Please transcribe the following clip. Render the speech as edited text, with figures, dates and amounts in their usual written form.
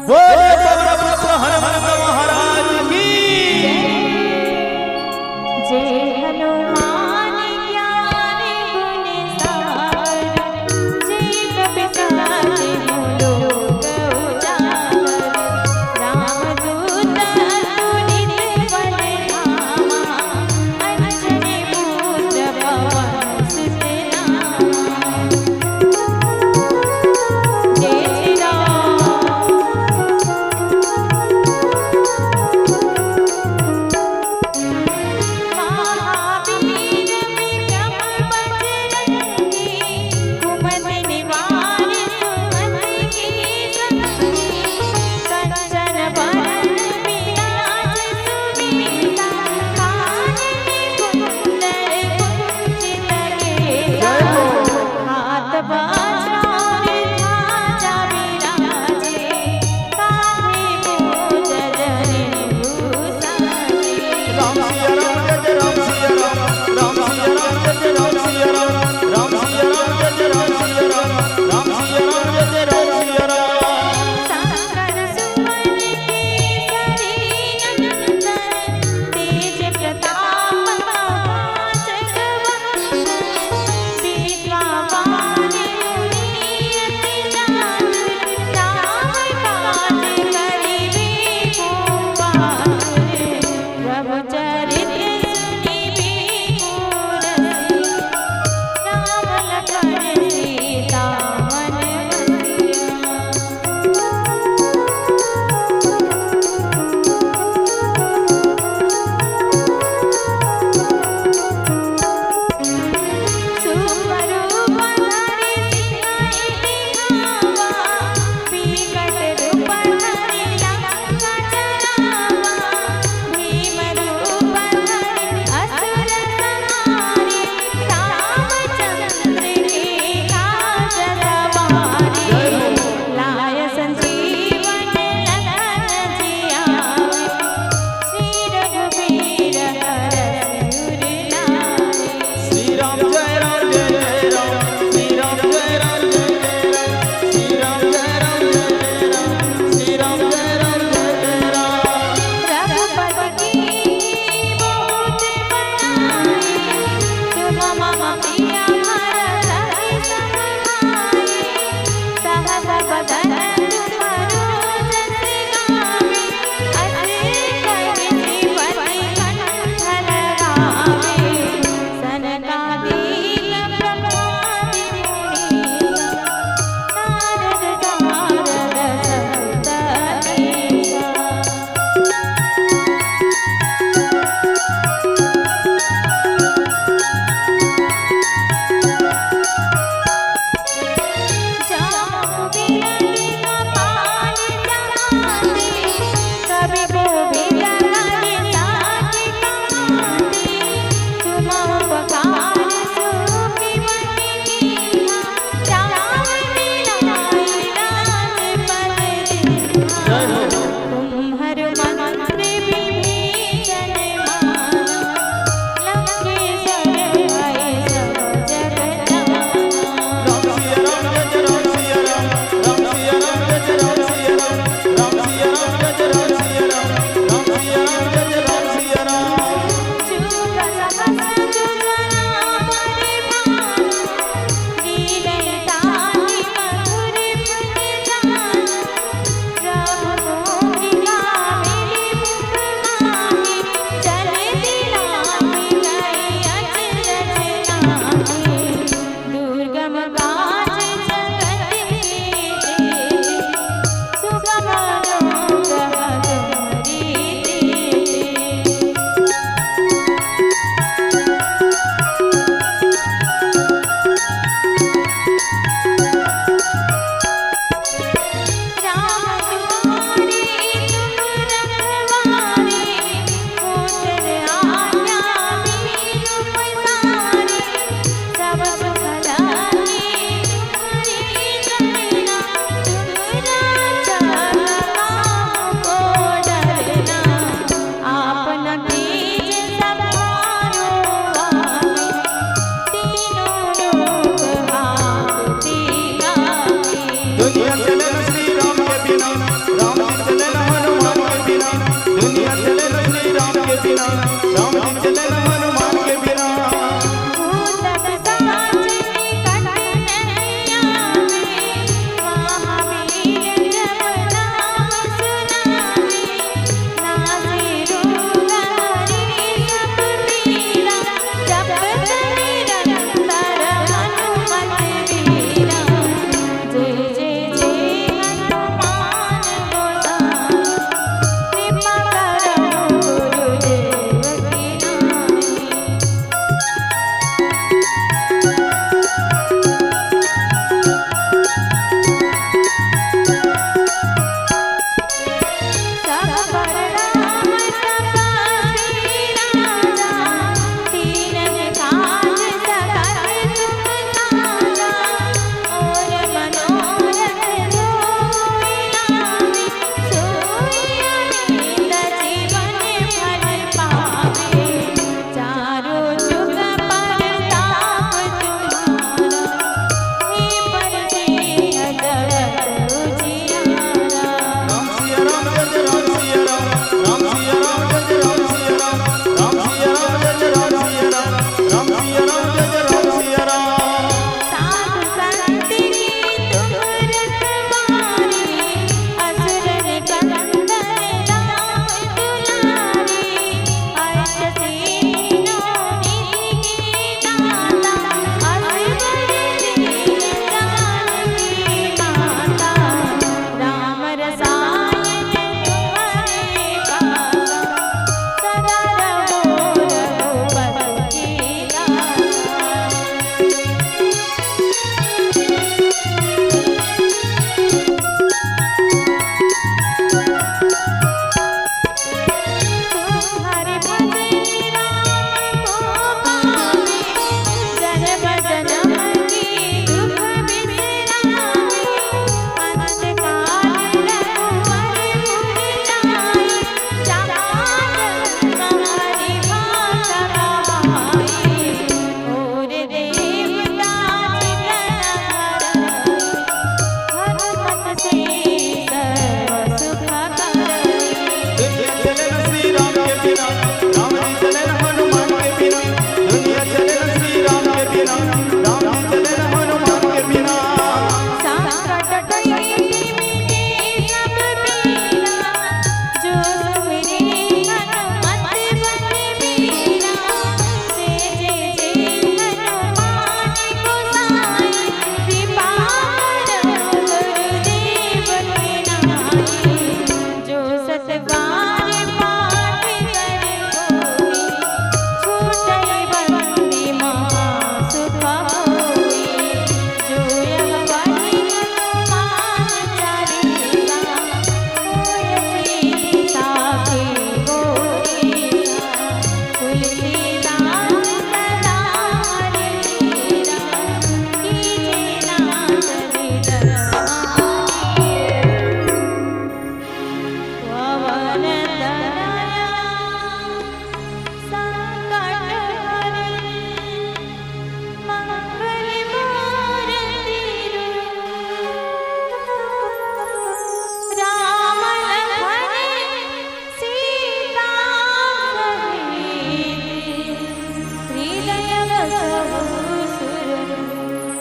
बोले बाबा बाबा हनुमान महाराज की जय हनुमान ज्ञान गुण सागर जय कपि साचे लोक उजागर रामदूत अतुलित बल धामा अंजनी पुत्र पवन सुत नामा। जय श्री राम। महावीर विक्रम बजरंगी कुमति निवार सुमति के संगी कंचन बरन विराज सुवेसा कानन कुंडल कुंचित केसा हाथ वज्रांग ध्वजा विराजे कांधे मूंज जनेऊ साजे। राम सिया राम जय राम सिया राम राम सिया राम जय राम सिया राम राम सिया राम जय राम सिया राम राम सिया राम जय राम सिया राम। शंकर सुमन केसरी नंदन तेज प्रताप जगवंदन विद्यावान गुणी अति चातुर राम काज करिबे को बहादुर प्रभु चरित्र सुनिबे को रसिया राम लखन सीता मन बसिया। सुवरूप धरि सिंहाई दिखावा बिकट रूप धरि लंका जरावा भीम रूप धरि असुर संहारे रामचंद्र के काज सवारे लाय संजीवन लखन जियावे श्री रघुबीर हरषि उर लाए। श्री राम जय राम जय राम श्री राम जय राम जय राम श्री राम जय राम जय राम श्री राम जय राम जय राम। रघुपति की बहुत बड़ाई तुम मम प्रिय भरत सम भाई सहस बदन तुम्हारो जस गावे अस कहि पति कंठ लगावे सनकादिक ब्रह्मादि मुनीसा नारद सारद सहित ईसा। जाऊं बिरंग कपाल जमाते कभी वो बिरंग साथी कांते तुम उपकार सुखी मति कीन्हा राम मिलाई राजपद दीन्हा तुम्हर मंत्र विभीषण माना लंकेश्वर भय सब जग जाना। राम सिया राम जय राम सिया राम राम सिया राम जय राम सिया राम राम सिया राम जय राम सिया राम राम सिया राम जय राम सिया राम। चूक सहस जुगना हरि भानु लीलय ताहि मधुर फल जानु प्रभु राम